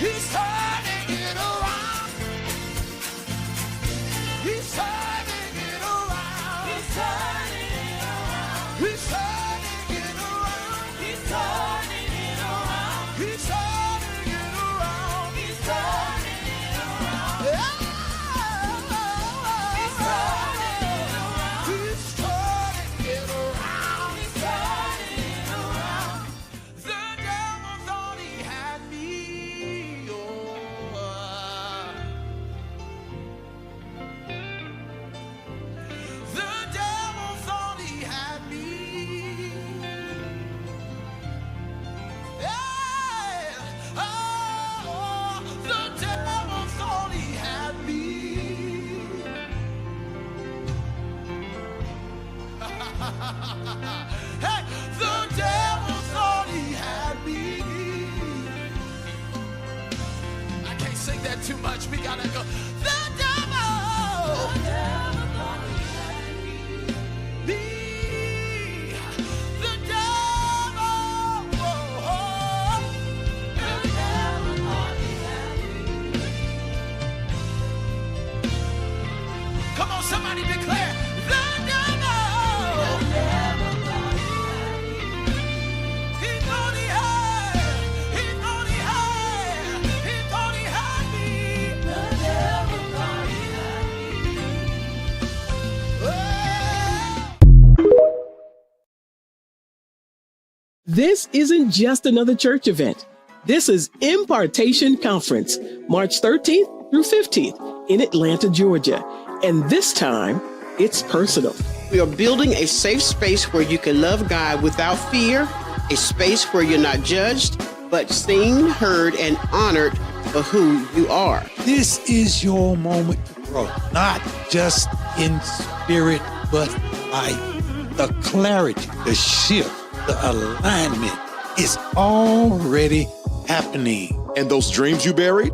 He's turning it around. He's turning it around. He's turning it around. He's turning it around. He's turning it around. He's turning it around. He's turning it around. He's turning it around. He's turning it around. He's turning it around. The devil thought he had me. Oh. The devil thought he had me. Yeah. Oh, the devil thought he had me. Hey, the devil thought he had me. I can't sing that too much. We gotta go. The devil. The devil thought he had me. The devil. Oh, oh. The devil thought he had me. Come on, somebody declare. The devil. The devil thought he had me. He thought he had. He thought he had. He thought he had me. The devil thought he had me. Oh. This isn't just another church event. This is Impartation Conference, March 13th through 15th in Atlanta, Georgia. And this time, it's personal. We are building a safe space where you can love God without fear, a space where you're not judged, but seen, heard, and honored for who you are. This is your moment to grow, not just in spirit, but life. The clarity, the shift, the alignment is already happening. And those dreams you buried,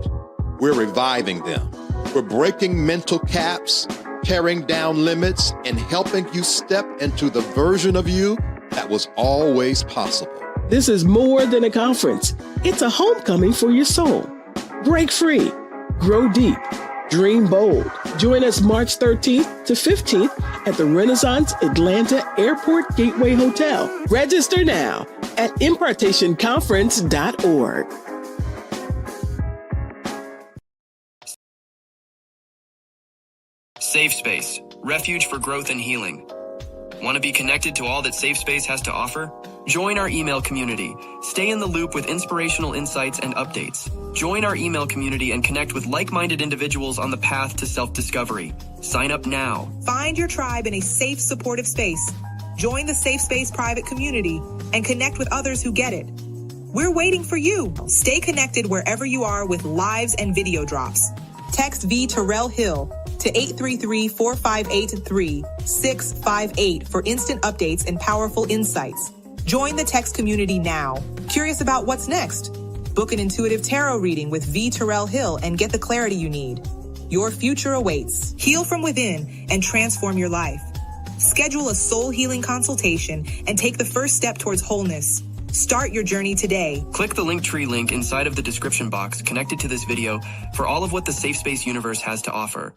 we're reviving them. We're breaking mental caps, tearing down limits, and helping you step into the version of you that was always possible. This is more than a conference. It's a homecoming for your soul. Break free, grow deep, dream bold. Join us March 13th to 15th at the Renaissance Atlanta Airport Gateway Hotel. Register now at impartationconference.org. Safe Space, refuge for growth and healing. Want to be connected to all that Safe Space has to offer? Join our email community. Stay in the loop with inspirational insights and updates. Join our email community and connect with like-minded individuals on the path to self-discovery. Sign up now. Find your tribe in a safe, supportive space. Join the Safe Space private community and connect with others who get it. We're waiting for you. Stay connected wherever you are with lives and video drops. Text VTerrillHill to 833-458-3658 for instant updates and powerful insights. Join the text community now. Curious about what's next? Book an intuitive tarot reading with VTerrillHill and get the clarity you need. Your future awaits. Heal from within and transform your life. Schedule a soul healing consultation and take the first step towards wholeness. Start your journey today. Click the Linktree link inside of the description box connected to this video for all of what the Safe Space universe has to offer.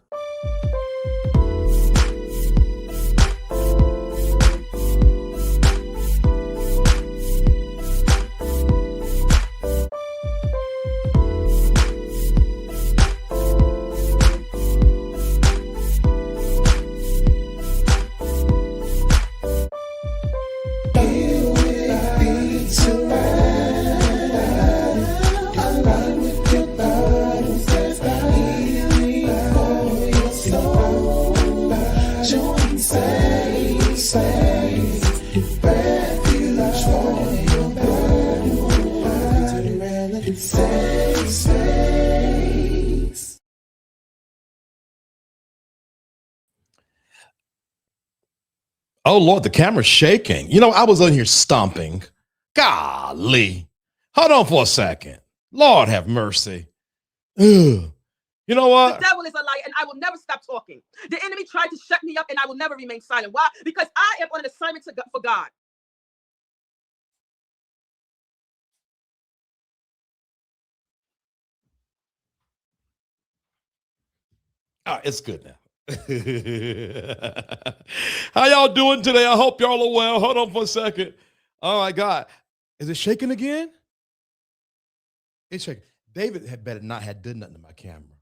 Oh, Lord, the camera's shaking. You know, I was on here stomping. Golly. Hold on for a second. Lord have mercy. Ugh. You know what? The devil is a liar, and I will never stop talking. The enemy tried to shut me up, and I will never remain silent. Why? Because I am on an assignment for God. It's good now. How y'all doing today? I hope y'all are well. Hold on for a second. Oh my God. Is it shaking again? It's shaking. David had better not have done nothing to my camera.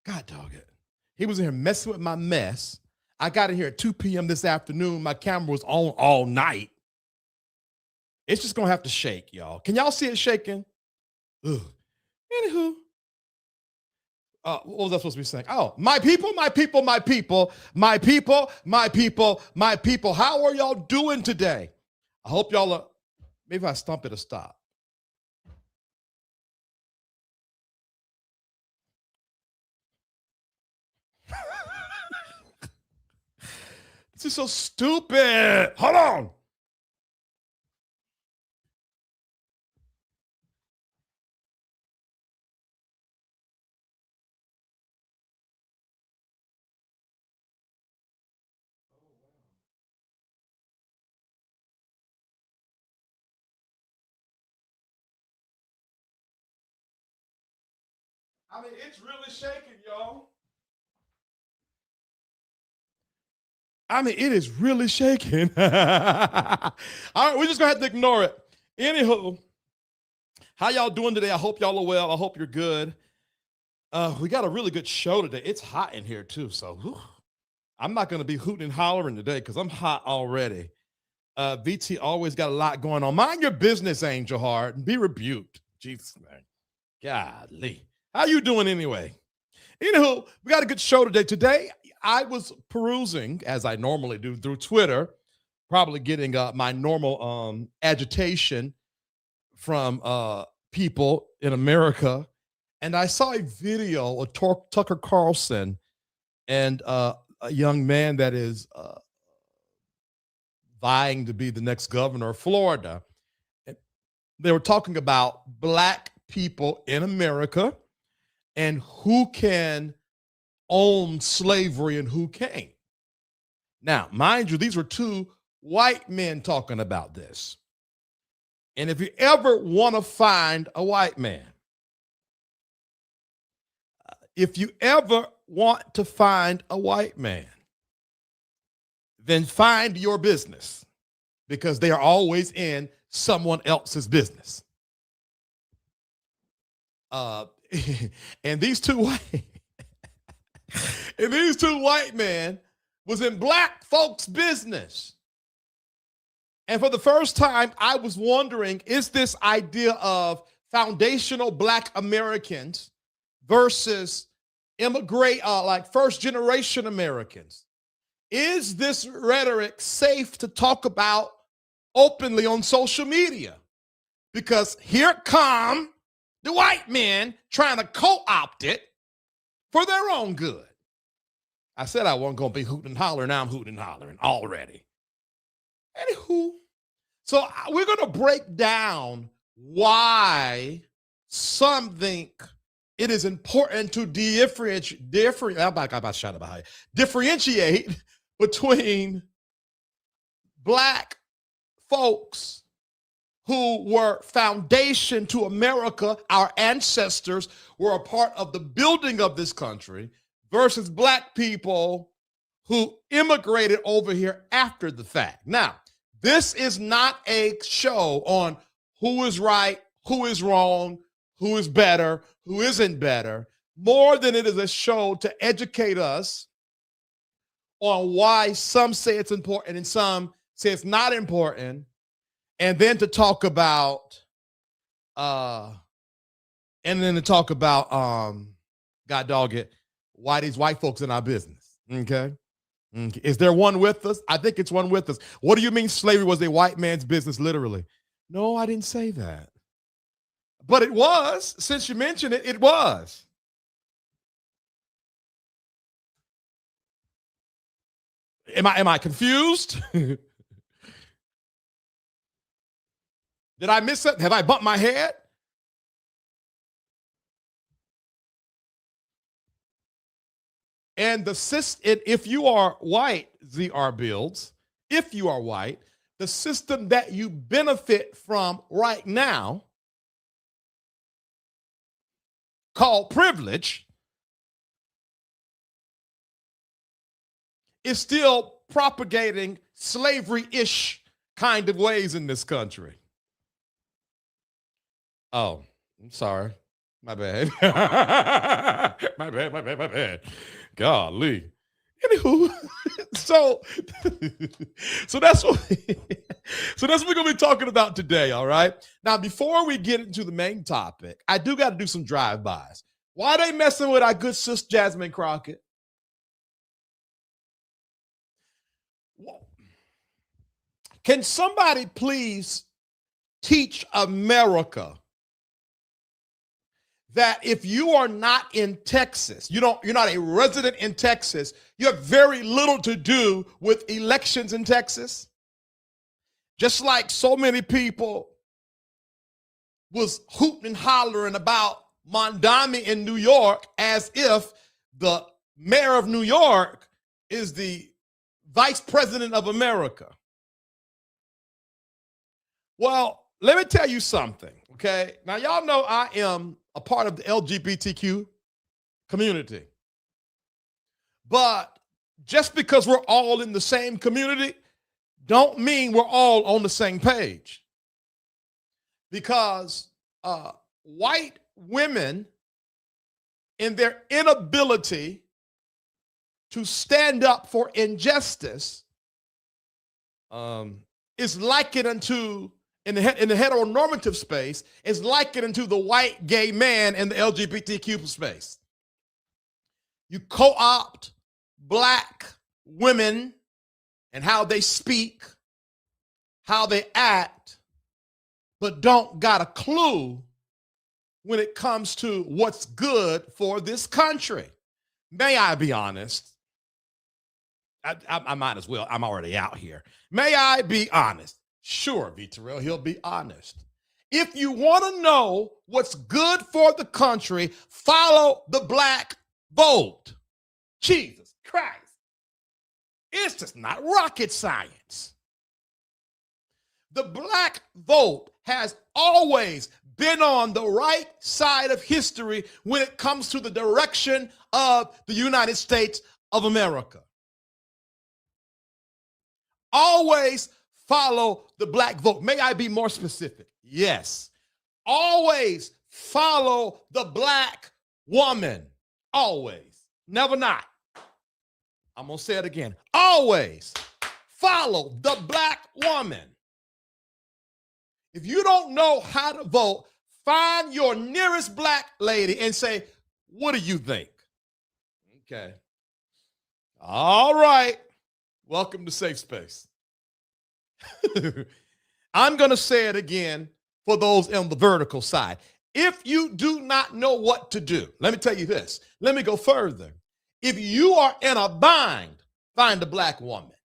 God dog it. He was in here messing with my mess. I got in here at 2 p.m. this afternoon. My camera was on all night. It's just going to have to shake, y'all. Can y'all see it shaking? Ugh. Anywho. What was I supposed to be saying? Oh, my people, my people, my people, my people, my people, my people. How are y'all doing today? I hope y'all are. Maybe if I stump it to stop. This is so stupid. Hold on. I mean, it's really shaking, y'all. I mean, it is really shaking. All right, we're just gonna have to ignore it. Anywho, how y'all doing today? I hope y'all are well. I hope you're good. We got a really good show today. It's hot in here too, so whew, I'm not gonna be hooting and hollering today because I'm hot already. VT always got a lot going on. Mind your business, Angel Heart, and be rebuked. Jesus, man. Golly. How you doing anyway? Anywho, we got a good show today. Today, I was perusing, as I normally do, through Twitter, probably getting my normal agitation from people in America. And I saw a video of Tucker Carlson and a young man that is vying to be the next governor of Florida. And they were talking about Black people in America and who can own slavery and who can't. Now, mind you, these were two white men talking about this. And if you ever want to find a white man, then find your business, because they are always in someone else's business. And these two white men was in Black folks' business. And for the first time, I was wondering, is this idea of foundational Black Americans versus like first generation Americans, is this rhetoric safe to talk about openly on social media? Because here come the white men trying to co-opt it for their own good. I said I wasn't going to be hooting and hollering. Now I'm hooting and hollering already. Anywho, so we're going to break down why some think it is important to differentiate between Black folks who were foundation to America, our ancestors were a part of the building of this country, versus Black people who immigrated over here after the fact. Now, this is not a show on who is right, who is wrong, who is better, who isn't better, more than it is a show to educate us on why some say it's important and some say it's not important, and then to talk about God dog it, why these white folks in our business. Okay. Is there one with us? I think it's one with us. What do you mean slavery was a white man's business, literally? No, I didn't say that. But it was. Since you mentioned it, it was. Am I confused? Did I miss something? Have I bumped my head? And if you are white, ZR builds, if you are white, the system that you benefit from right now, called privilege, is still propagating slavery-ish kind of ways in this country. Oh, I'm sorry. My bad. My bad. Golly. Anywho, so that's what we're gonna be talking about today. All right. Now, before we get into the main topic, I do got to do some drive-bys. Why they messing with our good sister Jasmine Crockett? Can somebody please teach America that if you are not in Texas, you're not a resident in Texas, you have very little to do with elections in Texas? Just like so many people was hooting and hollering about Mondami in New York as if the mayor of New York is the vice president of America. Well, let me tell you something, okay? Now, y'all know I am a part of the LGBTQ community. But just because we're all in the same community don't mean we're all on the same page. Because white women, in their inability to stand up for injustice, is likened unto, in the heteronormative space, is likened into the white gay man in the LGBTQ space. You co-opt black women and how they speak, how they act, but don't got a clue when it comes to what's good for this country. May I be honest? I might as well. I'm already out here. May I be honest? Sure, VTerrillHill, be honest. If you want to know what's good for the country, follow the black vote. Jesus Christ. It's just not rocket science. The black vote has always been on the right side of history when it comes to the direction of the United States of America. Always follow the black vote. May I be more specific? Yes. Always follow the black woman. Always. Never not. I'm going to say it again. Always follow the black woman. If you don't know how to vote, find your nearest black lady and say, what do you think? Okay. All right. Welcome to Safe Space. I'm going to say it again for those on the vertical side. If you do not know what to do, let me tell you this. Let me go further. If you are in a bind, find a black woman.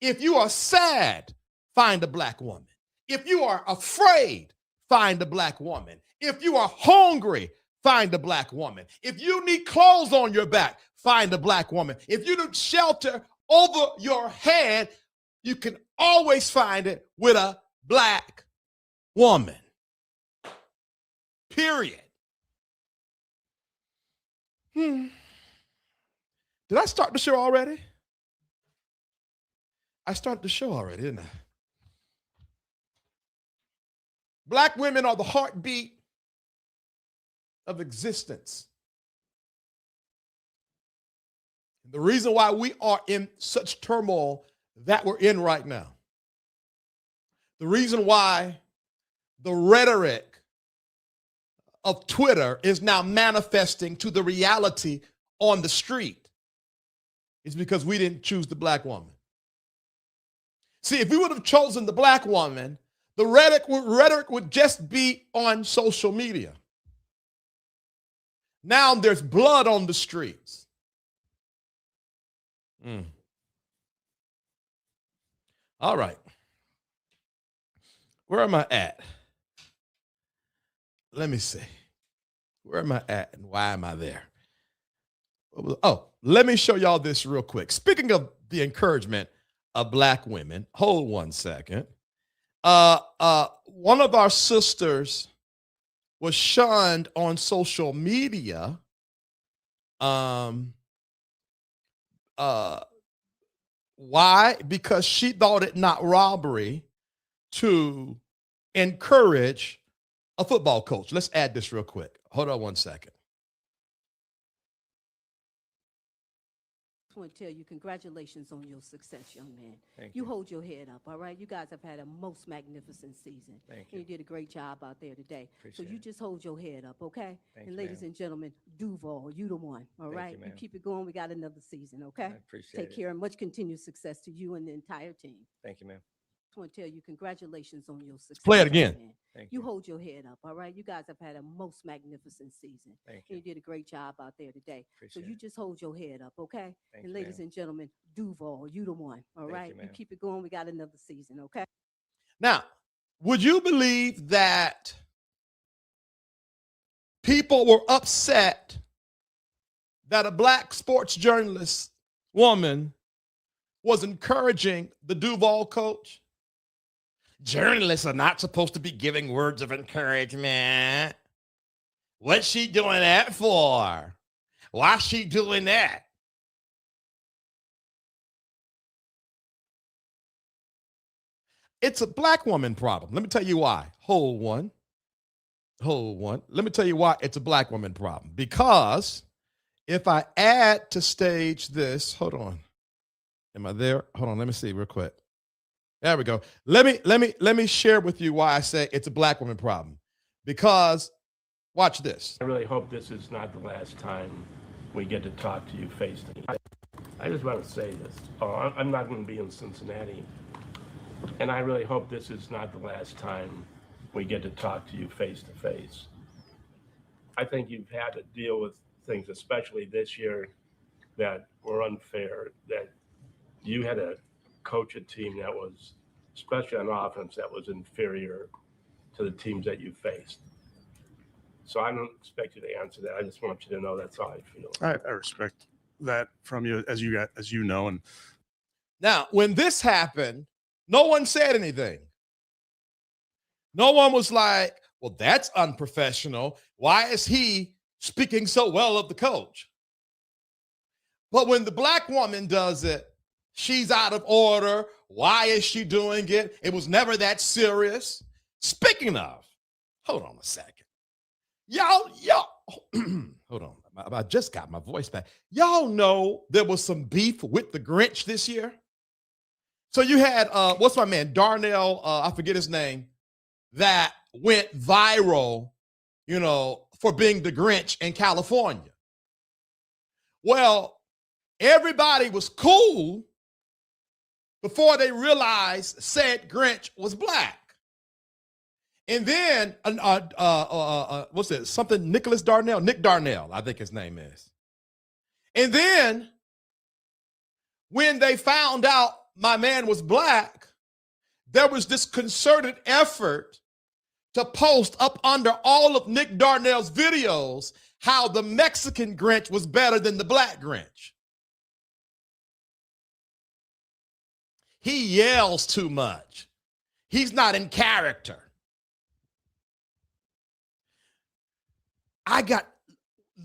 If you are sad, find a black woman. If you are afraid, find a black woman. If you are hungry, find a black woman. If you need clothes on your back, find a black woman. If you need shelter over your head, you can always find it with a black woman. Period. Did I start the show already? I started the show already, didn't I? Black women are the heartbeat of existence. The reason why we are in such turmoil that we're in right now. The reason why the rhetoric of Twitter is now manifesting to the reality on the street is because we didn't choose the black woman. See, if we would have chosen the black woman, the rhetoric would just be on social media. Now there's blood on the streets. All right. Where am I at? Let me see. Where am I at and why am I there? Oh, let me show y'all this real quick. Speaking of the encouragement of black women, hold one second. One of our sisters was shunned on social media Why? Because she thought it not robbery to encourage a football coach. Let's add this real quick. Hold on one second. I want to tell you congratulations on your success, young man. Thank You you. hold your head up, all right? You guys have had a most magnificent season. Thank And you you. did a great job out there today. Appreciate So you it. just hold your head up, okay? Thank And you, ladies ma'am. and gentlemen, Duval, you the one, all Thank right? you, You ma'am. keep it going. We got another season, okay? I appreciate Take it. care and much continued success to you and the entire team. Thank you, ma'am. I want to tell you congratulations on your success. Play it young again. man. Thank You you. hold your head up, all right? You guys have had a most magnificent season. Thank And you. you did a great job out there today. So Appreciate you it. just hold your head up, okay? Thank And you, ladies ma'am. and gentlemen, Duval, you the one, all Thank right? you, You ma'am. keep it going. We got another season, okay? Now, would you believe that people were upset that a black sports journalist woman was encouraging the Duval coach? Journalists are not supposed to be giving words of encouragement. What's she doing that for? Why's she doing that? It's a black woman problem. Let me tell you why. Hold one. Let me tell you why it's a black woman problem. Because if I add to stage this, hold on. Am I there? Hold on, let me see real quick. There we go. Let me share with you why I say it's a black woman problem. Because watch this. I really hope this is not the last time we get to talk to you face to face. I just want to say this. I'm not going to be in Cincinnati, and I really hope this is not the last time we get to talk to you face to face. I think you've had to deal with things, especially this year, that were unfair, that you had to coach a team that was, especially on offense, that was inferior to the teams that you faced. So I don't expect you to answer that. I just want you to know that's how I feel. I respect that from you, as you know. And Now, when this happened, no one said anything. No one was like, well, that's unprofessional. Why is he speaking so well of the coach? But when the black woman does it, she's out of order. Why is she doing it? It was never that serious. Speaking of, hold on a second. Y'all, hold on. I just got my voice back. Y'all know there was some beef with the Grinch this year? So you had, what's my man, Darnell, I forget his name, that went viral, for being the Grinch in California. Well, everybody was cool before they realized said Grinch was black. And then, what's it? Something Nick Darnell, I think his name is. And then, when they found out my man was black, there was this concerted effort to post up under all of Nick Darnell's videos how the Mexican Grinch was better than the black Grinch. He yells too much. He's not in character.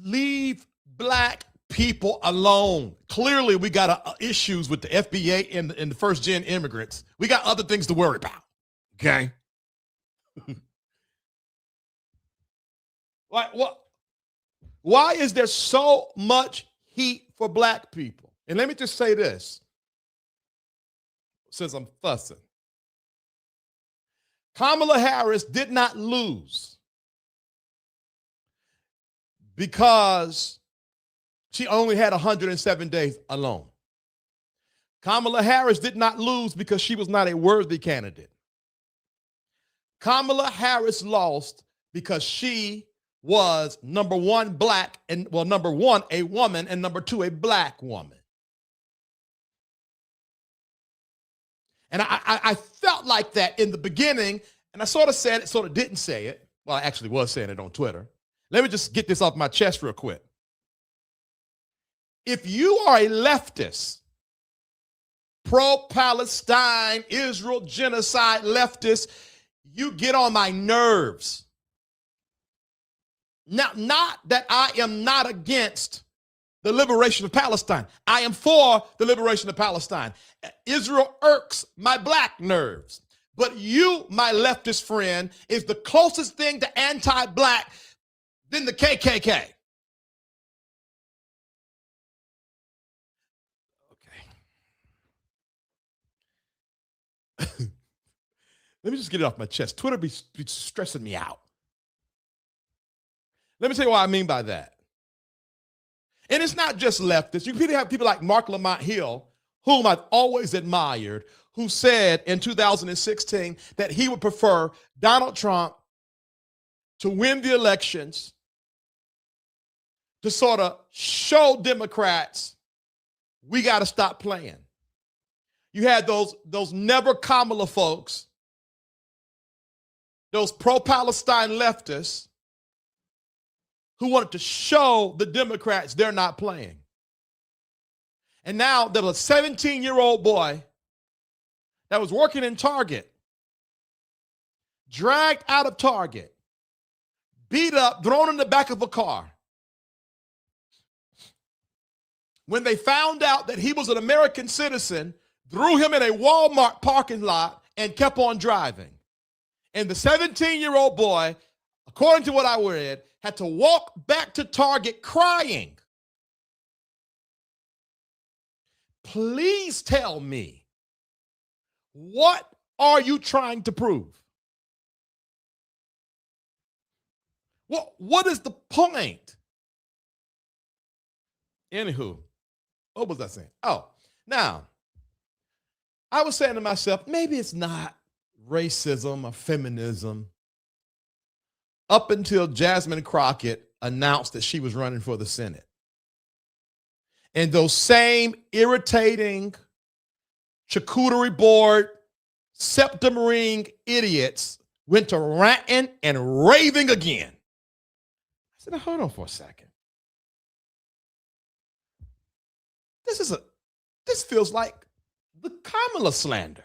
Leave black people alone. Clearly, we got issues with the FBA and the first-gen immigrants. We got other things to worry about, okay? Like, what? Why is there so much heat for black people? And let me just say this, since I'm fussing. Kamala Harris did not lose because she only had 107 days alone. Kamala Harris did not lose because she was not a worthy candidate. Kamala Harris lost because she was number one, black, and number one, a woman, and number two, a black woman. And I felt like that in the beginning, and I sort of said it, sort of didn't say it. Well, I actually was saying it on Twitter. Let me just get this off my chest real quick. If you are a leftist, pro-Palestine, Israel, genocide leftist, you get on my nerves. Now, not that I am not against the liberation of Palestine. I am for the liberation of Palestine. Israel irks my black nerves. But you, my leftist friend, is the closest thing to anti-black than the KKK. Okay. Let me just get it off my chest. Twitter be stressing me out. Let me tell you what I mean by that. And it's not just leftists. You have people like Mark Lamont Hill, whom I've always admired, who said in 2016 that he would prefer Donald Trump to win the elections to sort of show Democrats we got to stop playing. You had those never Kamala folks, those pro-Palestine leftists who wanted to show the Democrats they're not playing. And now there's a 17-year-old boy that was working in Target, dragged out of Target, beat up, thrown in the back of a car. When they found out that he was an American citizen, threw him in a Walmart parking lot and kept on driving. And the 17-year-old boy, according to what I read, had to walk back to Target crying. Please tell me, what are you trying to prove? What is the point? Anywho, what was I saying? Oh, now, I was saying to myself, maybe it's not racism or feminism up until Jasmine Crockett announced that she was running for the Senate. And those same irritating, charcuterie board, septum ring idiots went to ranting and raving again. I said, now, hold on for a second. This feels like the Kamala slander.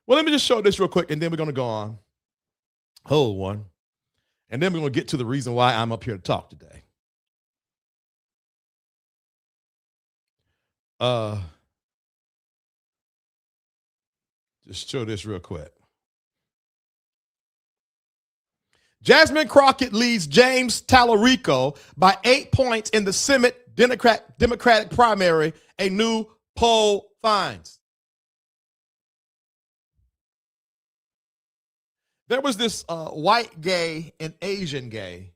Well, let me just show this real quick, and then we're going to go on. Hold one. And then we're going to get to the reason why I'm up here to talk today. Just show this real quick. Jasmine Crockett leads James Tallarico by 8 points in the Senate Democratic primary, a new poll finds. There was this white gay and Asian gay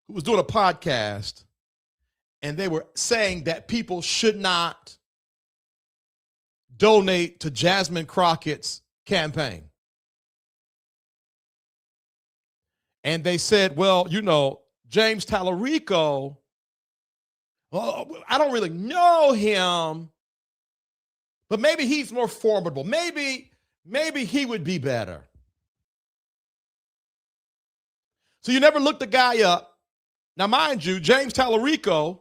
who was doing a podcast, and they were saying that people should not donate to Jasmine Crockett's campaign. And they said, well, you know, James Tallarico, well, I don't really know him, but maybe he's more formidable. Maybe he would be better. So you never looked the guy up. Now, mind you, James Tallarico,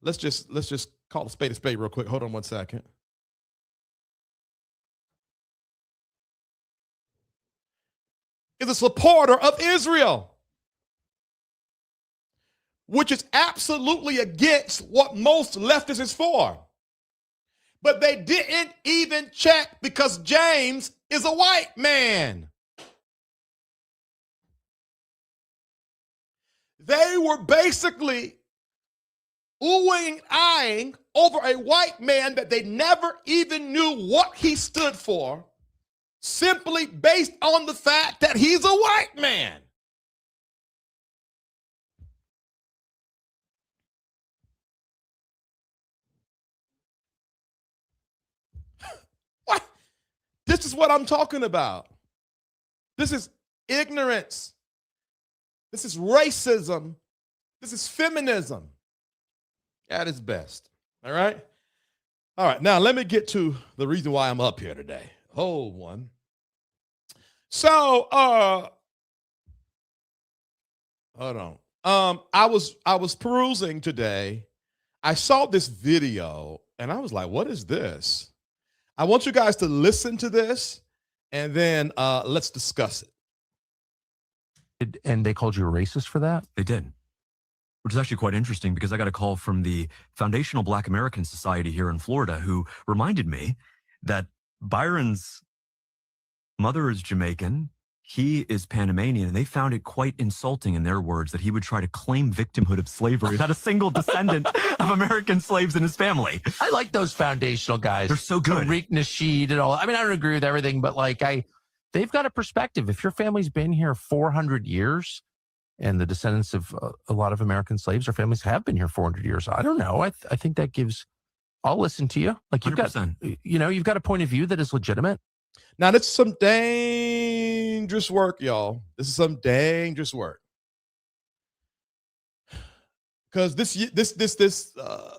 let's just call a spade real quick. Hold on 1 second. Is a supporter of Israel, which is absolutely against what most leftists is for. But they didn't even check because James is a white man. They were basically oohing and eyeing over a white man that they never even knew what he stood for, simply based on the fact that he's a white man. What? This is what I'm talking about. This is ignorance. This is racism. This is feminism at its best. All right? All right, now let me get to the reason why I'm up here today. Hold one. So, hold on. I was perusing today. I saw this video and I was like, what is this? I want you guys to listen to this and then let's discuss it. And they called you a racist for that? They did. which is actually quite interesting because I got a call from the Foundational Black American Society here in Florida who reminded me that Byron's mother is Jamaican, he is Panamanian, and they found it quite insulting, in their words, that he would try to claim victimhood of slavery, not a single descendant of American slaves in his family. I like those foundational guys. They're so good. Tariq Nasheed and all. I mean, I don't agree with everything, but like they've got a perspective. If your family's been here 400 years, and the descendants of a lot of American slaves or families have been here 400 years, I don't know. I think that gives. I'll listen to you. Like you've 100%. got, you've got a point of view that is legitimate. Now, this is some dangerous work, y'all. This is some dangerous work. Because this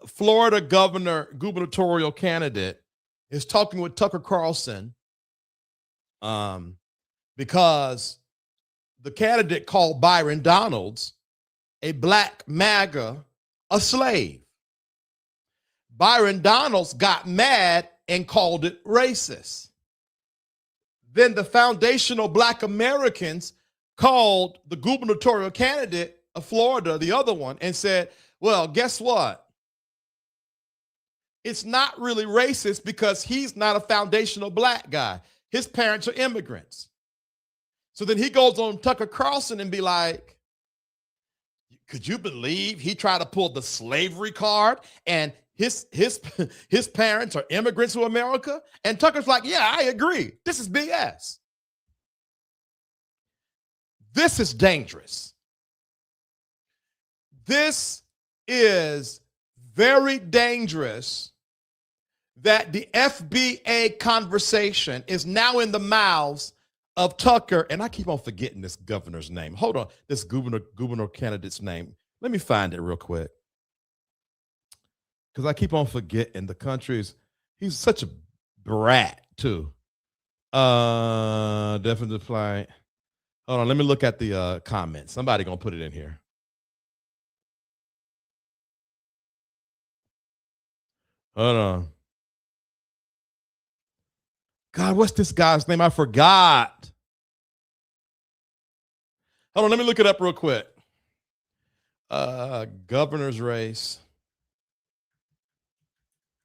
Florida gubernatorial candidate is talking with Tucker Carlson because the candidate called Byron Donalds a black MAGA a slave. Byron Donalds got mad and called it racist. Then the foundational Black Americans called the gubernatorial candidate of Florida, the other one, and said, well, guess what? It's not really racist because he's not a foundational black guy. His parents are immigrants. So then he goes on Tucker Carlson and be like, could you believe he tried to pull the slavery card and his parents are immigrants to America? And Tucker's like, yeah, I agree. This is BS. This is dangerous. This is very dangerous that the FBA conversation is now in the mouths of Tucker, and I keep on forgetting this governor's name. Hold on, this governor candidate's name. Let me find it real quick. Because I keep on forgetting the country's, he's such a brat too. Definitely apply. Hold on, let me look at the comments. Somebody gonna put it in here. Hold on. God, what's this guy's name? I forgot. Hold on, let me look it up real quick. Governor's race,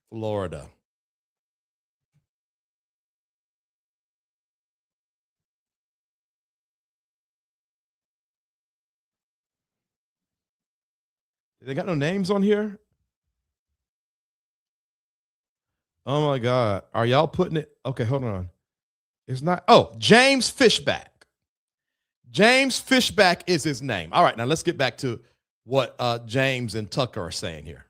Florida. They got no names on here? Oh my God. Are y'all putting it? Okay, hold on. It's not. Oh, James Fishback. James Fishback is his name. All right, now let's get back to what James and Tucker are saying here.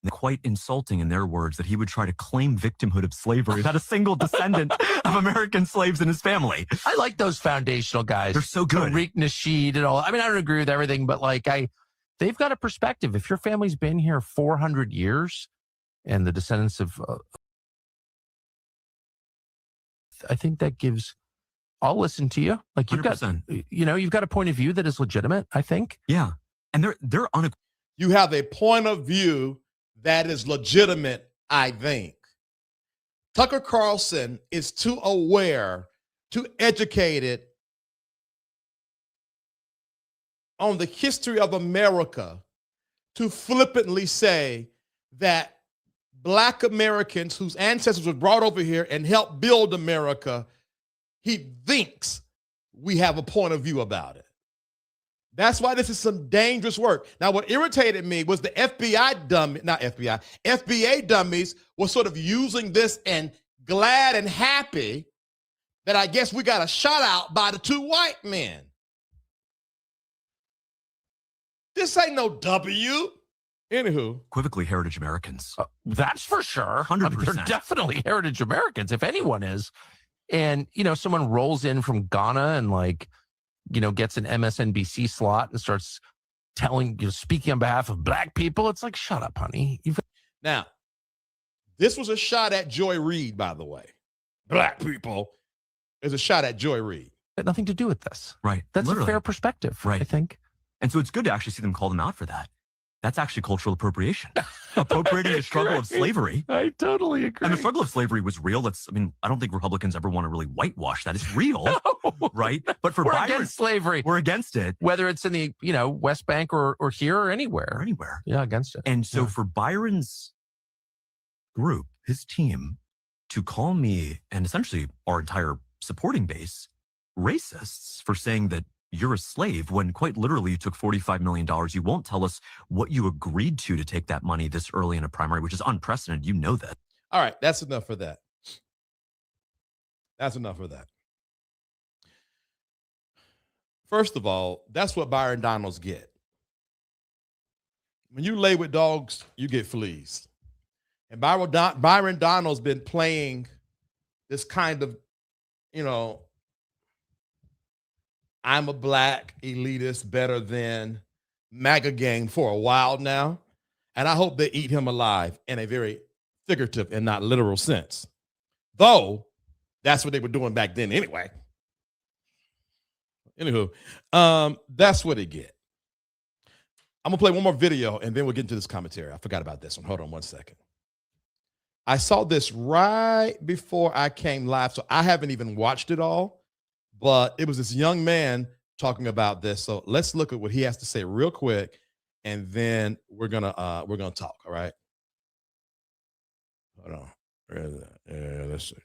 Quite insulting, in their words, that he would try to claim victimhood of slavery, not a single descendant of American slaves in his family. I like those foundational guys. They're so good. Tariq Nasheed and all. I mean, I don't agree with everything, but like they've got a perspective. If your family's been here 400 years and the descendants of, I think that gives, I'll listen to you. Like you've 100%. got, you've got a point of view that is legitimate, I think. Yeah. And they're You have a point of view that is legitimate, I think. Tucker Carlson is too aware, too educated on the history of America to flippantly say that Black Americans whose ancestors were brought over here and helped build America, he thinks we have a point of view about it. That's why this is some dangerous work. Now, what irritated me was the FBA dummies were sort of using this and glad and happy that I guess we got a shout out by the two white men. This ain't no W. Anywho. Equivocally heritage Americans. That's for sure. 100%. They're definitely heritage Americans, if anyone is. And, someone rolls in from Ghana and gets an MSNBC slot and starts speaking on behalf of Black people. It's like, shut up, honey. Now, this was a shot at Joy Reid, by the way. Black people is a shot at Joy Reid. It had nothing to do with this. Right. That's Literally. a fair perspective, right? I think. And so it's good to actually see them call them out for that. That's actually cultural appropriation. Appropriating the struggle of slavery. I totally agree. And the struggle of slavery was real. I don't think Republicans ever want to really whitewash that. It's real. No, right? But for We're Byron, against slavery. we're against it. Whether it's in the, West Bank or here or anywhere. Anywhere. Yeah, against it. And so for Byron's group, his team, to call me and essentially our entire supporting base racists for saying that you're a slave when quite literally you took $45 million. You won't tell us what you agreed to take that money this early in a primary, which is unprecedented. You know that. All right, that's enough for that. That's enough for that. First of all, that's what Byron Donalds get. When you lay with dogs, you get fleas. And Byron Donald's been playing this kind of, I'm a black elitist better than MAGA game for a while now. And I hope they eat him alive in a very figurative and not literal sense. Though, that's what they were doing back then anyway. Anywho, that's what they get. I'm going to play one more video, and then we'll get into this commentary. I forgot about this one. Hold on one second. I saw this right before I came live, so I haven't even watched it all. But it was this young man talking about this. So let's look at what he has to say real quick, and then we're gonna talk. All right. Hold on. Where is that? Yeah, let's see.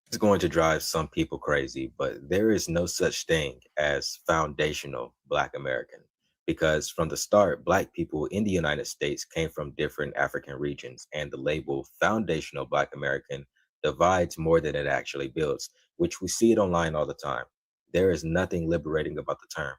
It's going to drive some people crazy, but there is no such thing as foundational Black American, because from the start, Black people in the United States came from different African regions, and the label foundational Black American divides more than it actually builds, which we see it online all the time. There is nothing liberating about the term,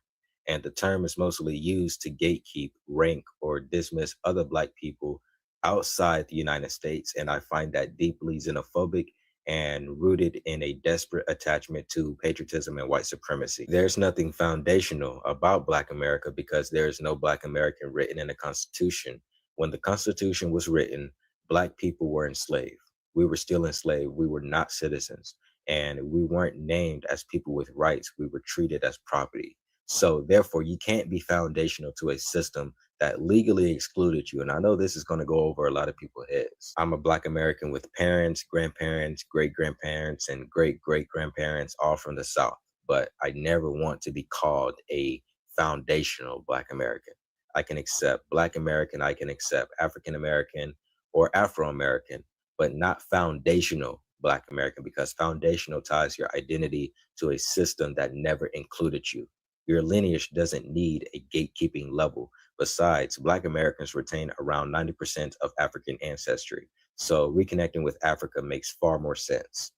and the term is mostly used to gatekeep, rank, or dismiss other Black people outside the United States, and I find that deeply xenophobic and rooted in a desperate attachment to patriotism and white supremacy. There's nothing foundational about Black America because there's no Black American written in the Constitution. When the Constitution was written, Black people were enslaved. We were still enslaved. We were not citizens, and we weren't named as people with rights. We were treated as property. So therefore, you can't be foundational to a system that legally excluded you. And I know this is going to go over a lot of people's heads. I'm a Black American with parents, grandparents, great-grandparents, and great-great-grandparents, all from the South. But I never want to be called a foundational Black American. I can accept Black American, I can accept African American or Afro-American, but not foundational Black American, because foundational ties your identity to a system that never included you. Your lineage doesn't need a gatekeeping level. Besides, Black Americans retain around 90% of African ancestry. So reconnecting with Africa makes far more sense.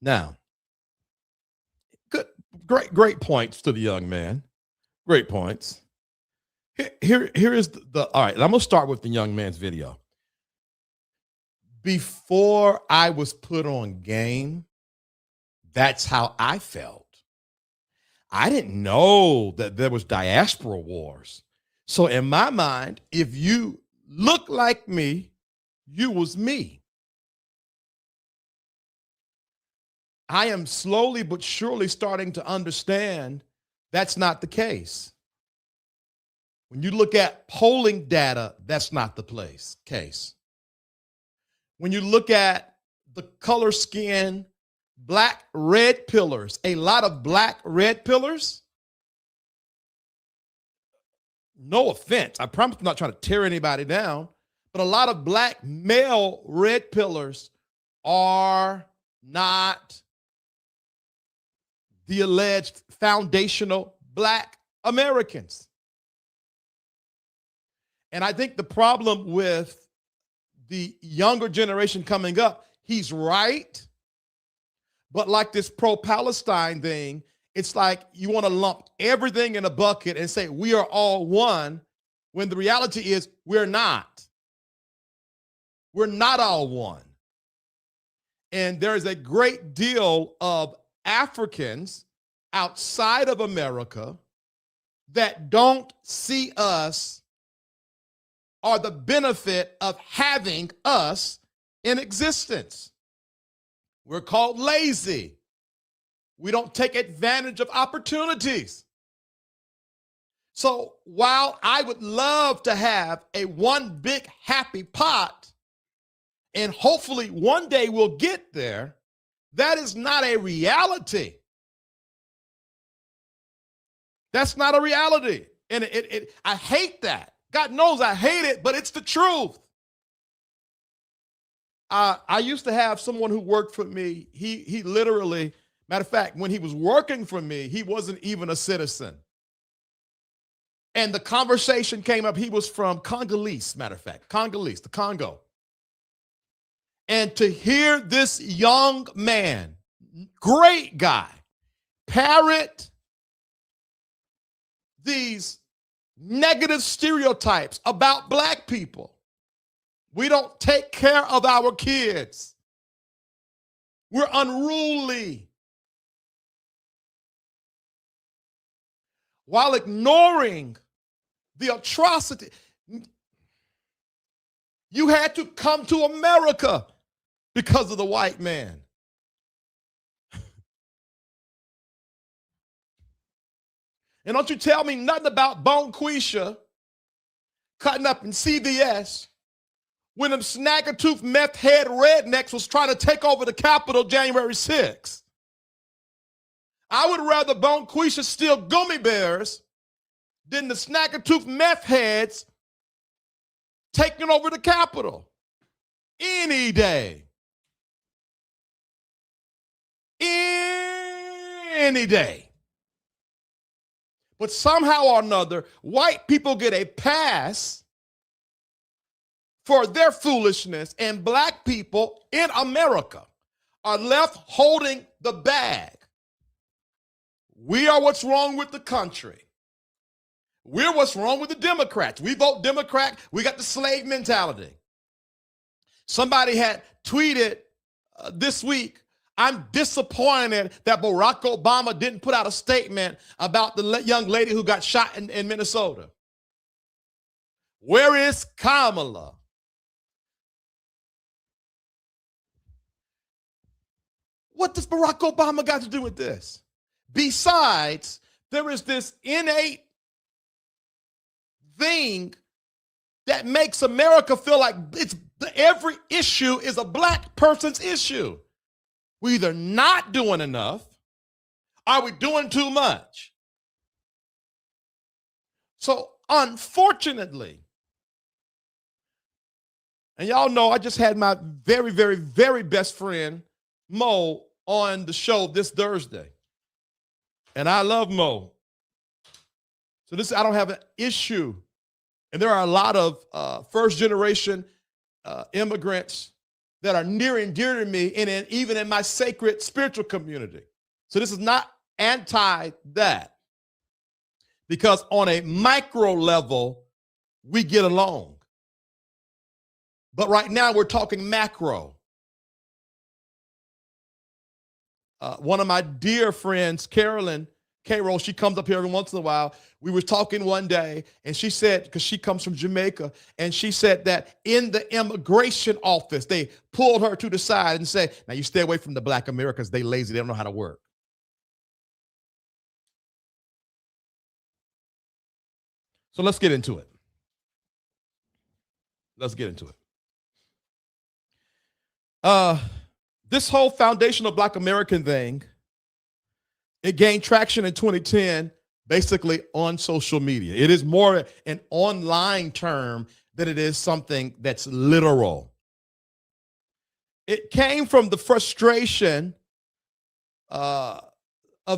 Now, great points to the young man. Great points. Here is all right, I'm going to start with the young man's video. Before I was put on game, that's how I felt. I didn't know that there was diaspora wars. So in my mind, if you look like me, you was me. I am slowly but surely starting to understand that's not the case. When you look at polling data, that's not the case. When you look at the color skin, Black red pillars, a lot of Black red pillars, no offense, I promise I'm not trying to tear anybody down, but a lot of Black male red pillars are not the alleged foundational Black Americans. And I think the problem with the younger generation coming up, he's right. But like this pro-Palestine thing, it's like you want to lump everything in a bucket and say we are all one, when the reality is we're not. We're not all one. And there is a great deal of Africans outside of America that don't see us or the benefit of having us in existence. We're called lazy. We don't take advantage of opportunities. So while I would love to have a one big happy pot, and hopefully one day we'll get there, That is not a reality. That's not a reality. And I hate that. God knows I hate it, but it's the truth. I used to have someone who worked for me. He literally, matter of fact, when he was working for me, he wasn't even a citizen. And the conversation came up. He was from Congolese, matter of fact, Congolese, the Congo. And to hear this young man, great guy, parrot these negative stereotypes about black people. We don't take care of our kids. We're unruly. While ignoring the atrocity. You had to come to America because of the white man. And don't you tell me nothing about Bonquisha cutting up in CVS when them snagger-tooth meth head rednecks was trying to take over the Capitol January 6th. I would rather Bonquisha steal gummy bears than the snagger-tooth meth heads taking over the Capitol. Any day. Any day. But somehow or another, white people get a pass for their foolishness, and black people in America are left holding the bag. We are what's wrong with the country. We're what's wrong with the Democrats. We vote Democrat. We got the slave mentality. Somebody had tweeted this week, I'm disappointed that Barack Obama didn't put out a statement about the young lady who got shot in Minnesota. Where is Kamala? What does Barack Obama got to do with this? Besides, there is this innate thing that makes America feel like every issue is a black person's issue. We're either not doing enough, or we're doing too much. So unfortunately, and y'all know I just had my very, very, very best friend, Mo, on the show this Thursday. And I love Mo. So I don't have an issue. And there are a lot of first generation immigrants that are near and dear to me, and even in my sacred spiritual community. So this is not anti that. Because on a micro level, we get along. But right now we're talking macro. One of my dear friends, Carolyn, K-Roll, she comes up here every once in a while. We were talking one day, and she said, because she comes from Jamaica, and she said that in the immigration office, they pulled her to the side and said, now you stay away from the black Americans. They lazy. They don't know how to work. So let's get into it. Let's get into it. This whole foundational black American thing, it gained traction in 2010, basically on social media. It is more an online term than it is something that's literal. It came from the frustration of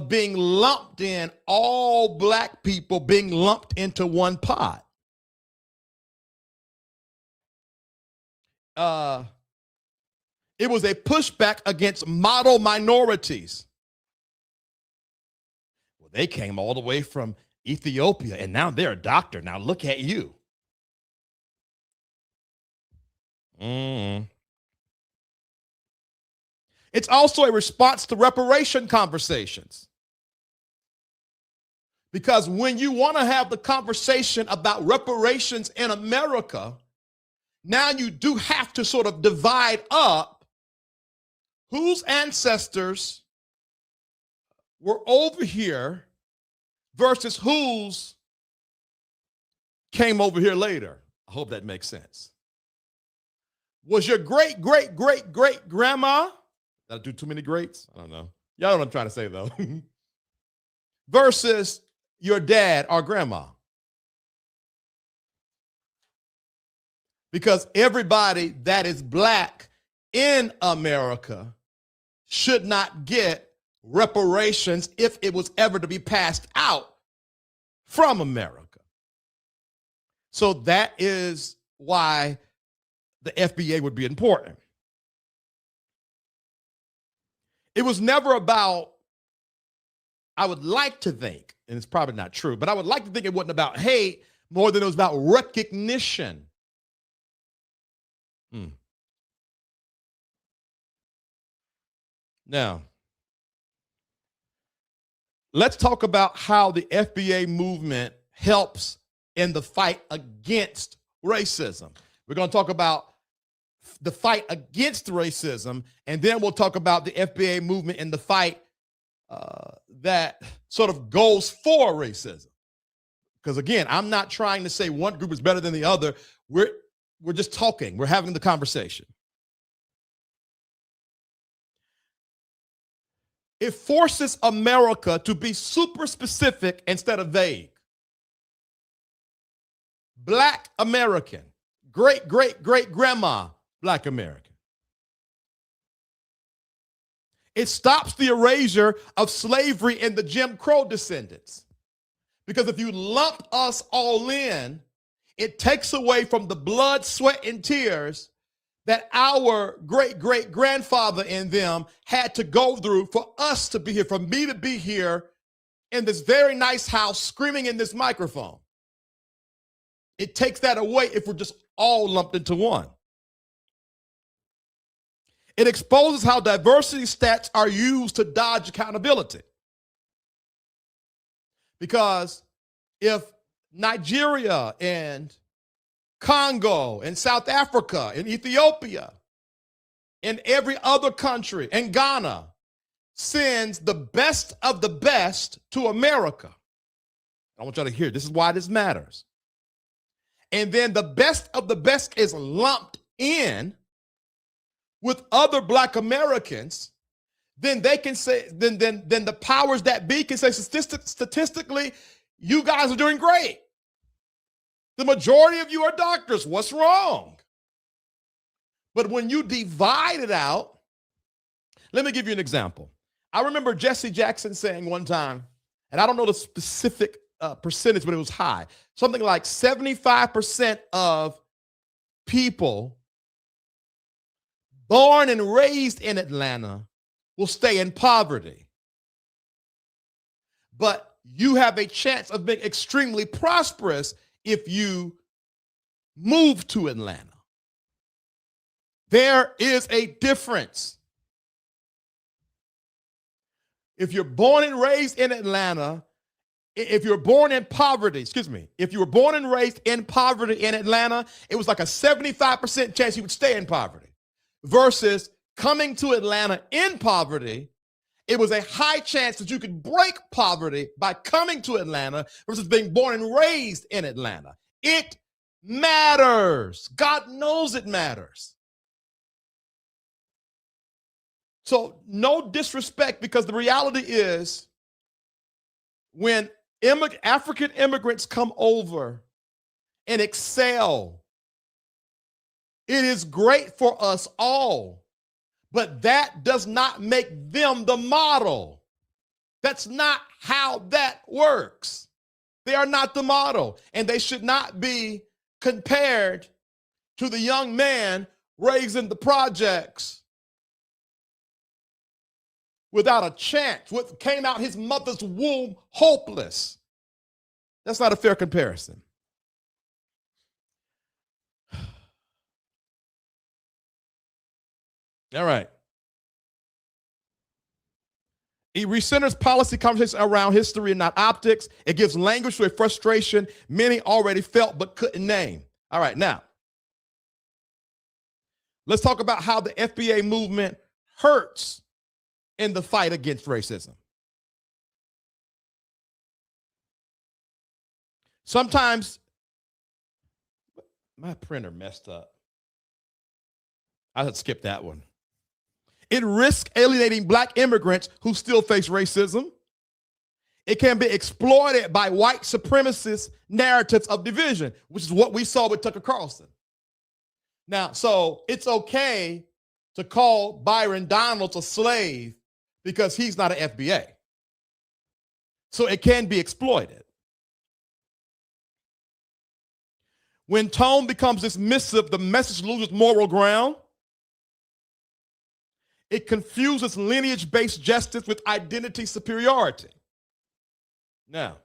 being lumped in, all black people being lumped into one pot. It was a pushback against model minorities. Well, they came all the way from Ethiopia, and now they're a doctor. Now look at you. It's also a response to reparation conversations. Because when you want to have the conversation about reparations in America, now you do have to sort of divide up whose ancestors were over here versus whose came over here later. I hope that makes sense. Was your great, great, great, great grandma Did I do too many greats? I don't know. Y'all know what I'm trying to say, though. Versus your dad or grandma. Because everybody that is black in America should not get reparations if it was ever to be passed out from America. So that is why the FBA would be important. It was never about, I would like to think, and it's probably not true, but I would like to think it wasn't about hate more than it was about recognition. Now, let's talk about how the FBA movement helps in the fight against racism. We're going to talk about the fight against racism, and then we'll talk about the FBA movement in the fight that sort of goes for racism. Because again, I'm not trying to say one group is better than the other. We're just talking. We're having the conversation. It forces America to be super specific instead of vague. Black American, great-great-great-grandma, Black American. It stops the erasure of slavery and the Jim Crow descendants. Because if you lump us all in, it takes away from the blood, sweat, and tears that our great-great-grandfather and them had to go through for us to be here, for me to be here in this very nice house screaming in this microphone. It takes that away if we're just all lumped into one. It exposes how diversity stats are used to dodge accountability. Because if Nigeria and Congo and South Africa and Ethiopia and every other country and Ghana sends the best of the best to America, I want y'all to hear, this is why this matters. And then the best of the best is lumped in with other Black Americans, then they can say, then the powers that be can say statistically, you guys are doing great. The majority of you are doctors. What's wrong? But when you divide it out, let me give you an example. I remember Jesse Jackson saying one time, and I don't know the specific percentage, but it was high. Something like 75% of people born and raised in Atlanta will stay in poverty. But you have a chance of being extremely prosperous if you move to Atlanta. There is a difference. If you're born and raised in Atlanta, if you're born in poverty, if you were born and raised in poverty in Atlanta, it was like a 75% chance you would stay in poverty. Versus coming to Atlanta in poverty, it was a high chance that you could break poverty by coming to Atlanta versus being born and raised in Atlanta. It matters. God knows it matters. So no disrespect, because the reality is when African immigrants come over and excel, it is great for us all, but that does not make them the model. That's not how that works. They are not the model, and they should not be compared to the young man raised in the projects without a chance, what came out his mother's womb hopeless. That's not a fair comparison. All right. It recenters policy conversation around history and not optics. It gives language to a frustration many already felt but couldn't name. All right, now, let's talk about how the FBA movement hurts in the fight against racism. Sometimes, my printer messed up. I had to skip that one. It risks alienating black immigrants who still face racism. It can be exploited by white supremacist narratives of division, which is what we saw with Tucker Carlson. Now, so it's okay to call Byron Donalds a slave because he's not an FBA. So it can be exploited. When tone becomes dismissive, the message loses moral ground. It confuses lineage-based justice with identity superiority. Now,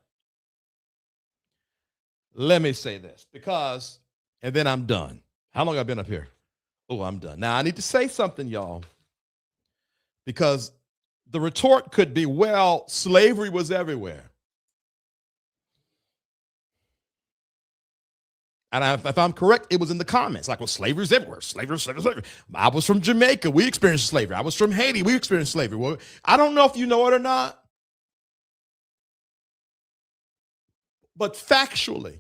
let me say this because, and then I'm done. How long have I been up here? Oh, I'm done. Now, I need to say something, y'all, because the retort could be, well, slavery was everywhere. And if I'm correct, it was in the comments. Like, well, slavery's everywhere. Slavery. I was from Jamaica. We experienced slavery. I was from Haiti. We experienced slavery. Well, I don't know if you know it or not. But factually,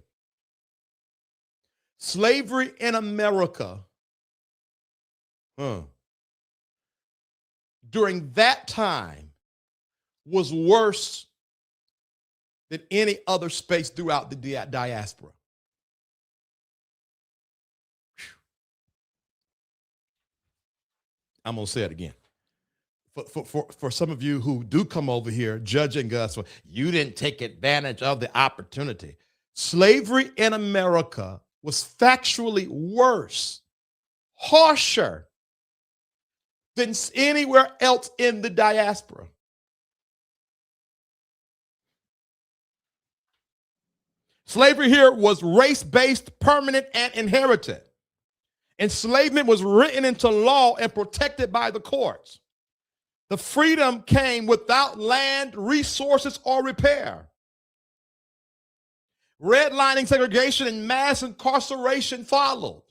slavery in America during that time was worse than any other space throughout the diaspora. I'm going to say it again. For some of you who do come over here judging us, well, you didn't take advantage of the opportunity. Slavery in America was factually worse, harsher than anywhere else in the diaspora. Slavery here was race-based, permanent, and inherited. Enslavement was written into law and protected by the courts. The freedom came without land, resources, or repair. Redlining, segregation, and mass incarceration followed.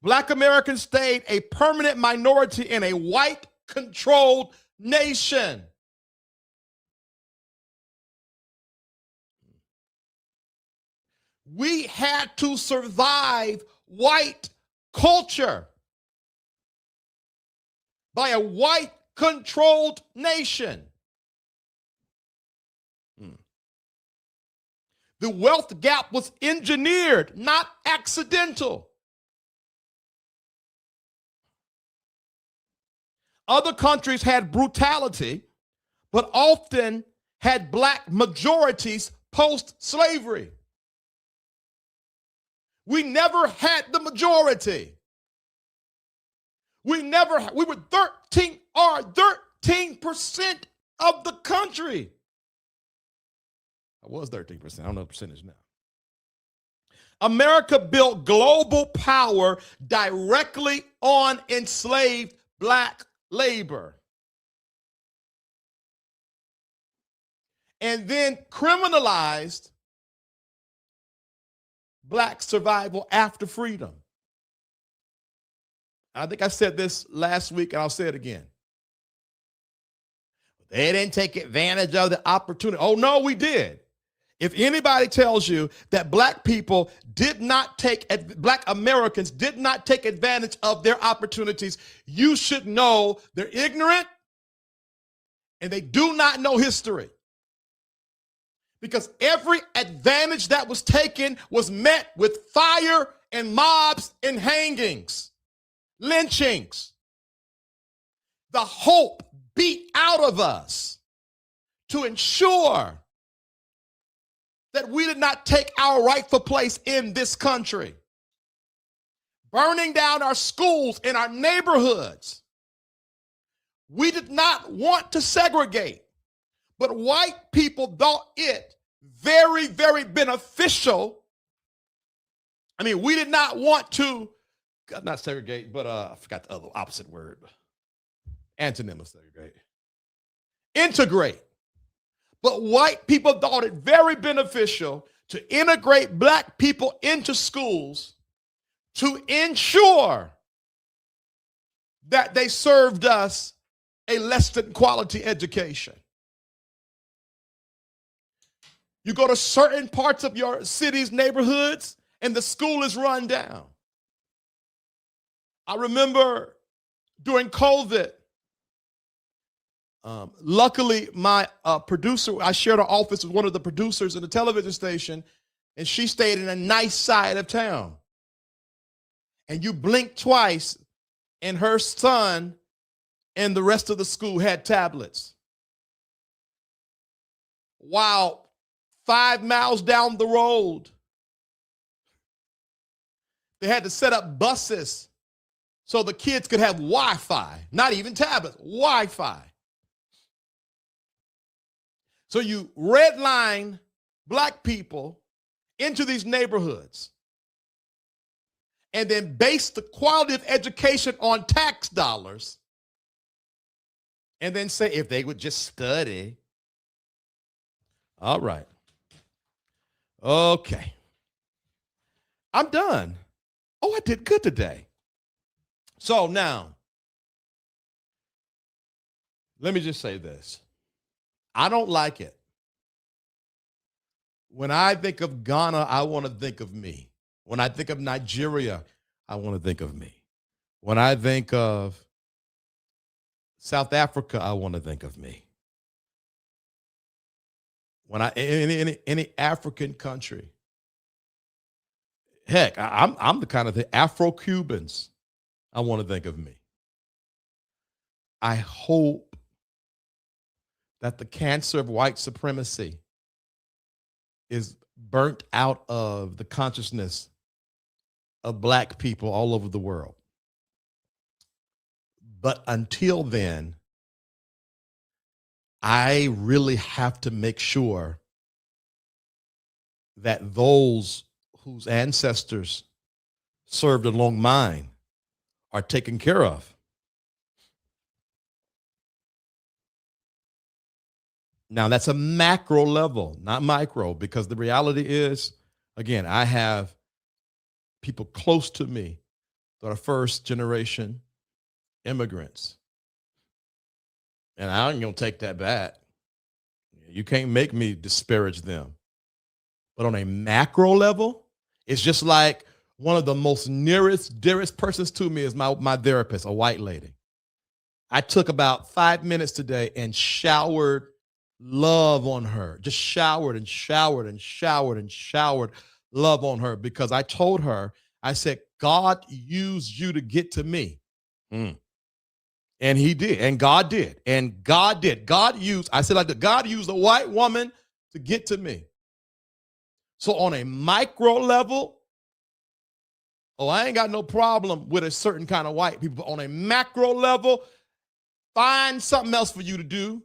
Black Americans stayed a permanent minority in a white-controlled nation. We had to survive white culture by a white-controlled nation. The wealth gap was engineered, not accidental. Other countries had brutality, but often had black majorities post-slavery. We never had the majority. We were 13% of the country. I was 13%. I don't know the percentage now. America built global power directly on enslaved black labor. And then criminalized black survival after freedom. I think I said this last week, and I'll say it again. They didn't take advantage of the opportunity. Oh, no, we did. If anybody tells you that black Americans did not take advantage of their opportunities, you should know they're ignorant and they do not know history. Because every advantage that was taken was met with fire and mobs and hangings, lynchings. The hope beat out of us to ensure that we did not take our rightful place in this country. Burning down our schools and our neighborhoods. We did not want to segregate, but white people thought it very, very beneficial. I mean, we did not want to, not segregate, but I forgot the other opposite word. Antonym of segregate. Integrate. But white people thought it very beneficial to integrate black people into schools to ensure that they served us a less than quality education. You go to certain parts of your city's neighborhoods and the school is run down. I remember during COVID. Luckily, my producer, I shared an office with one of the producers in the television station, and she stayed in a nice side of town. And you blink twice, and her son and the rest of the school had tablets. While 5 miles down the road, they had to set up buses so the kids could have Wi-Fi, not even tablets, Wi-Fi. So you redline black people into these neighborhoods and then base the quality of education on tax dollars and then say if they would just study. All right. Okay. I'm done. Oh, I did good today. So now, let me just say this. I don't like it. When I think of Ghana, I want to think of me. When I think of Nigeria, I want to think of me. When I think of South Africa, I want to think of me. When any African country, heck, I'm the kind of the Afro-Cubans, I want to think of me. I hope that the cancer of white supremacy is burnt out of the consciousness of black people all over the world. But until then, I really have to make sure that those whose ancestors served along mine are taken care of. Now, that's a macro level, not micro, because the reality is, again, I have people close to me that are first generation immigrants. And I ain't going to take that back. You can't make me disparage them. But on a macro level, it's just like one of the most nearest, dearest persons to me is my therapist, a white lady. I took about 5 minutes today and showered love on her, just showered and showered and showered and showered love on her because I told her, I said, God used you to get to me. And he did, and God did, and God did. God used, I said like that, God used a white woman to get to me. So on a micro level, I ain't got no problem with a certain kind of white people. But on a macro level, find something else for you to do.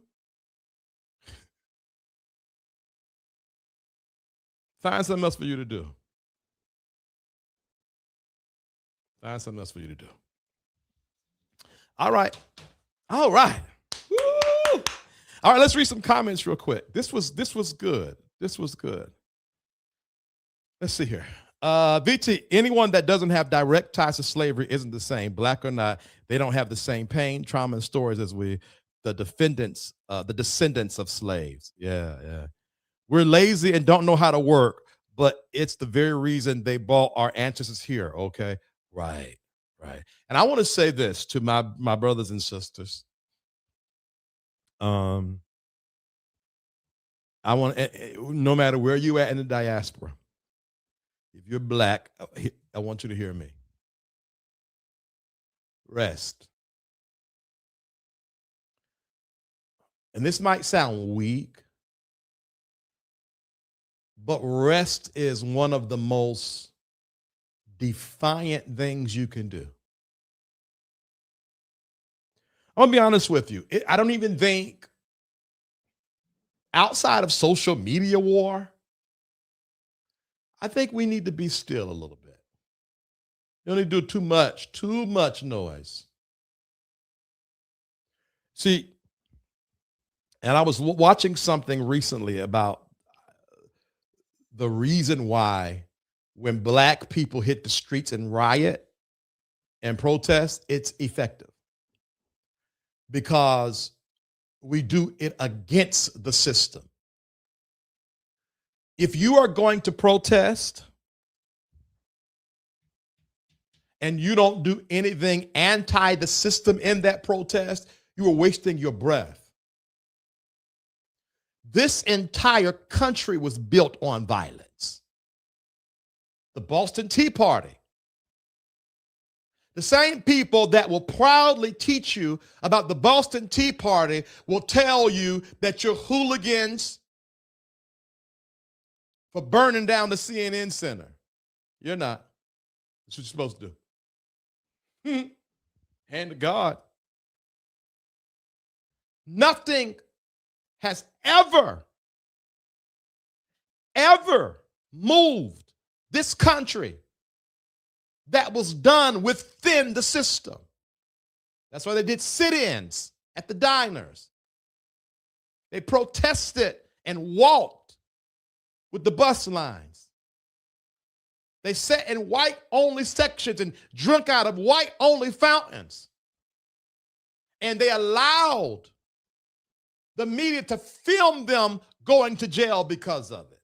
Find something else for you to do. Find something else for you to do. All right. All right. Woo! All right, let's read some comments real quick. This was good. This was good. Let's see here. VT, anyone that doesn't have direct ties to slavery isn't the same, black or not. They don't have the same pain, trauma, and stories as we, the descendants of slaves. Yeah. We're lazy and don't know how to work, but it's the very reason they brought our ancestors here. Okay, right. And I want to say this to my brothers and sisters. I want, no matter where you at in the diaspora, if you're black, I want you to hear me. Rest. And this might sound weak, but rest is one of the most defiant things you can do. I'm gonna be honest with you. I don't even think, outside of social media war, I think we need to be still a little bit. You don't need to do too much noise. See, and I was watching something recently about the reason why when black people hit the streets and riot and protest, it's effective. Because we do it against the system. If you are going to protest and you don't do anything anti the system in that protest, you are wasting your breath. This entire country was built on violence. The Boston Tea Party. The same people that will proudly teach you about the Boston Tea Party will tell you that you're hooligans for burning down the CNN Center. You're not. That's what you're supposed to do. Hand to God. Nothing has ever moved this country that was done within the system. That's why they did sit-ins at the diners. They protested and walked with the bus lines. They sat in white-only sections and drank out of white-only fountains. And they allowed the media to film them going to jail because of it.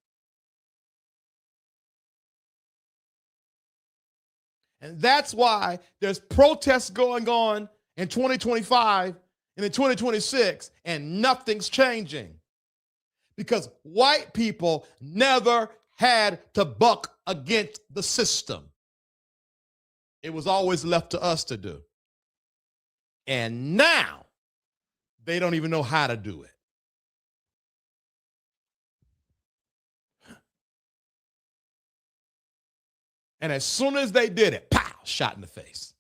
And that's why there's protests going on in 2025 and in 2026, and nothing's changing. Because white people never had to buck against the system. It was always left to us to do. And now they don't even know how to do it. And as soon as they did it, pow, shot in the face.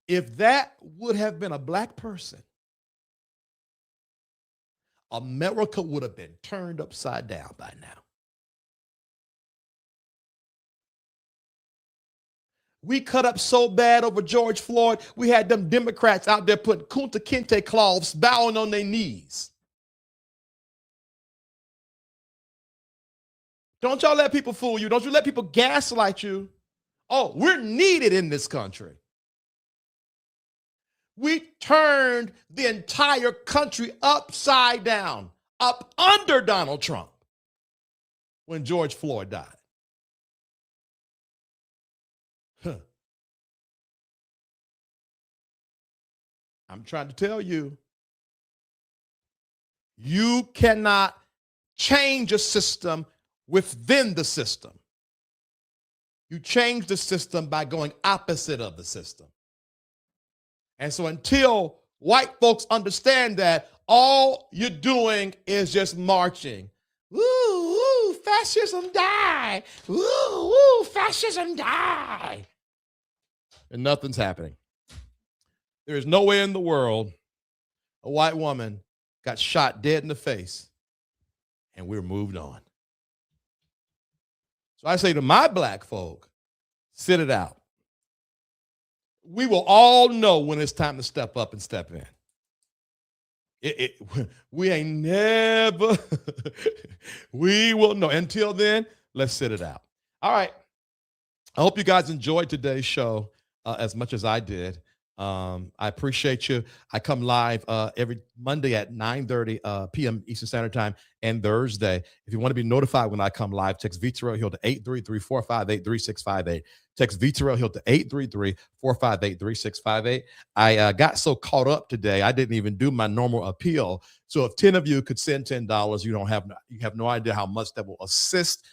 If that would have been a black person, America would have been turned upside down by now. We cut up so bad over George Floyd, we had them Democrats out there putting Kunta Kinte cloths, bowing on their knees. Don't y'all let people fool you. Don't you let people gaslight you. Oh, we're needed in this country. We turned the entire country upside down, up under Donald Trump when George Floyd died. I'm trying to tell you, you cannot change a system within the system. You change the system by going opposite of the system. And so until white folks understand that, all you're doing is just marching. Woo, woo, fascism die. Woo, woo, fascism die. And nothing's happening. There is no way in the world a white woman got shot dead in the face and we're moved on. So I say to my black folk, sit it out. We will all know when it's time to step up and step in. We ain't never, we will know. Until then, let's sit it out. All right. I hope you guys enjoyed today's show as much as I did. I appreciate you. I come live every Monday at 9:30 p.m. Eastern Standard Time and Thursday. If you want to be notified when I come live, text VTerrillHill to 833-458-3658. Text VTerrillHill to 833-458-3658. I got so caught up today, I didn't even do my normal appeal. So if 10 of you could send $10, you have no idea how much that will assist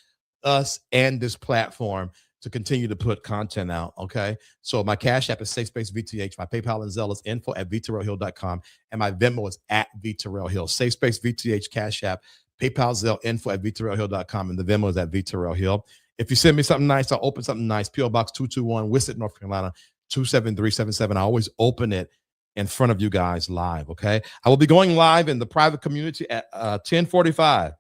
us and this platform to continue to put content out, okay? So my Cash App is SafeSpaceVTH. My PayPal and Zelle is info@VTerrillHill.com. And my Venmo is @VTerrillHill. SafeSpaceVTH, Cash App, PayPal, Zelle, info@VTerrillHill.com. And the Venmo is @VTerrillHill. If you send me something nice, I'll open something nice. P.O. Box 221, Wissett, North Carolina, 27377. I always open it in front of you guys live, okay? I will be going live in the private community at 10:45.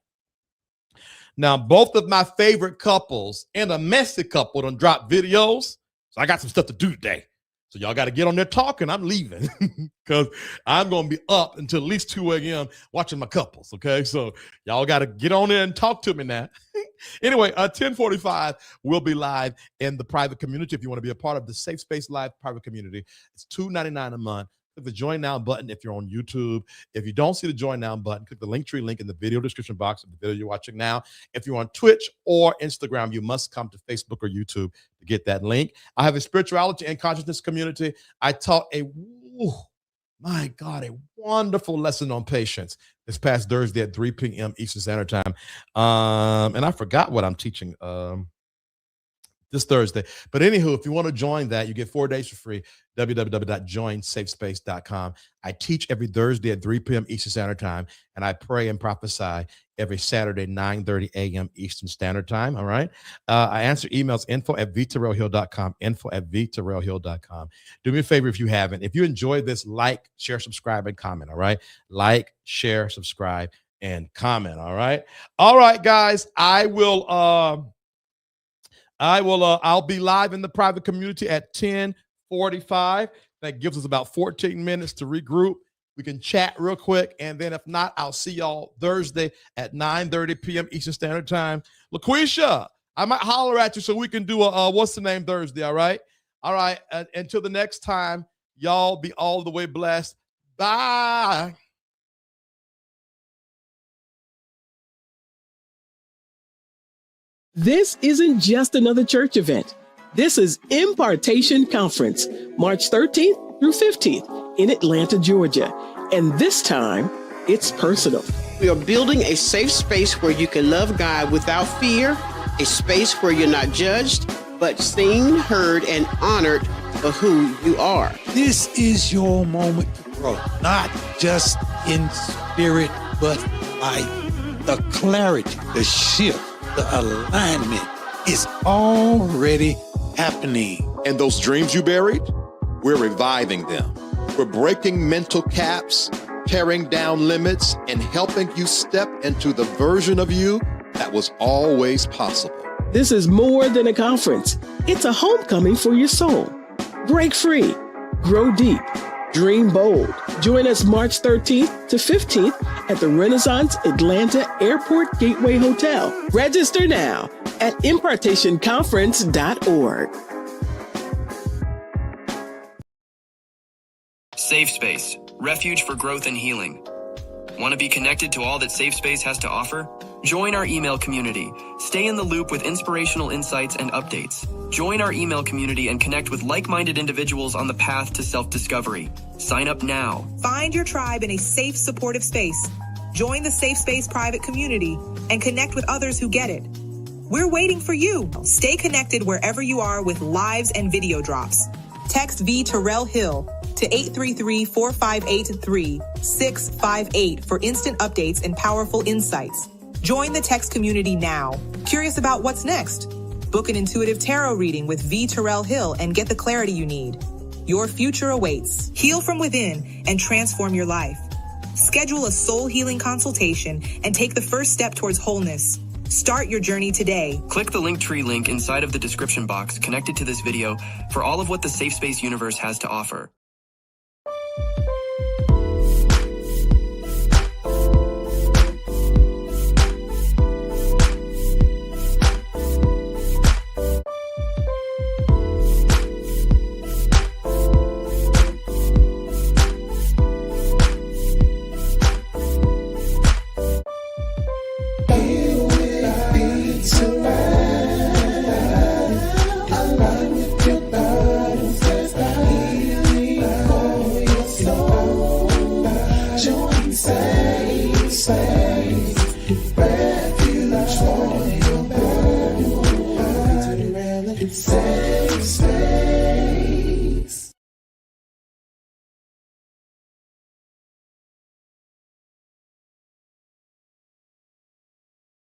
Now, both of my favorite couples and a messy couple done drop videos. So I got some stuff to do today. So y'all got to get on there talking. I'm leaving because I'm going to be up until at least 2 a.m. watching my couples, okay? So y'all got to get on there and talk to me now. Anyway, 10:45, we'll be live in the private community. If you want to be a part of the Safe Space Live private community, it's $2.99 a month. Click the Join Now button if you're on YouTube. If you don't see the Join Now button, click the Linktree link in the video description box of the video you're watching now. If you're on Twitch or Instagram, you must come to Facebook or YouTube to get that link. I have a spirituality and consciousness community. I taught a wonderful lesson on patience this past Thursday at 3 p.m. Eastern Standard Time. And I forgot what I'm teaching this Thursday. But anywho, if you want to join that, you get 4 days for free, www.joinsafespace.com. I teach every Thursday at 3 p.m. Eastern Standard Time, and I pray and prophesy every Saturday, 9:30 a.m. Eastern Standard Time, all right? I answer emails, info@VTerrillHill.com, info@VTerrillHill.com. Do me a favor if you haven't. If you enjoyed this, like, share, subscribe, and comment, all right? Like, share, subscribe, and comment, all right? All right, guys, I'll be live in the private community at 10:45. That gives us about 14 minutes to regroup. We can chat real quick, and then if not, I'll see y'all Thursday at 9:30 p.m. Eastern Standard Time. LaQuisha, I might holler at you so we can do a what's the name Thursday, all right? All right, until the next time, y'all be all the way blessed. Bye. This isn't just another church event. This is Impartation Conference, March 13th through 15th in Atlanta, Georgia. And this time, it's personal. We are building a safe space where you can love God without fear, a space where you're not judged, but seen, heard, and honored for who you are. This is your moment to grow, not just in spirit, but life. The clarity, the shift, the alignment is already happening. And those dreams you buried, we're reviving them. We're breaking mental caps, tearing down limits, and helping you step into the version of you that was always possible. This is more than a conference. It's a homecoming for your soul. Break free, grow deep, dream bold. Join us March 13th to 15th at the Renaissance Atlanta Airport Gateway Hotel. Register now at impartationconference.org. Safe Space, refuge for growth and healing. Want to be connected to all that Safe Space has to offer? Join our email community. Stay in the loop with inspirational insights and updates. Join our email community and connect with like-minded individuals on the path to self-discovery. Sign up now. Find your tribe in a safe, supportive space. Join the Safe Space private community and connect with others who get it. We're waiting for you. Stay connected wherever you are with lives and video drops. Text VTerrillHill to 833-458-3658 for instant updates and powerful insights. Join the text community now. Curious about what's next? Book an intuitive tarot reading with VTerrillHill and get the clarity you need. Your future awaits. Heal from within and transform your life. Schedule a soul healing consultation and take the first step towards wholeness. Start your journey today. Click the Linktree link inside of the description box connected to this video for all of what the Safe Space universe has to offer.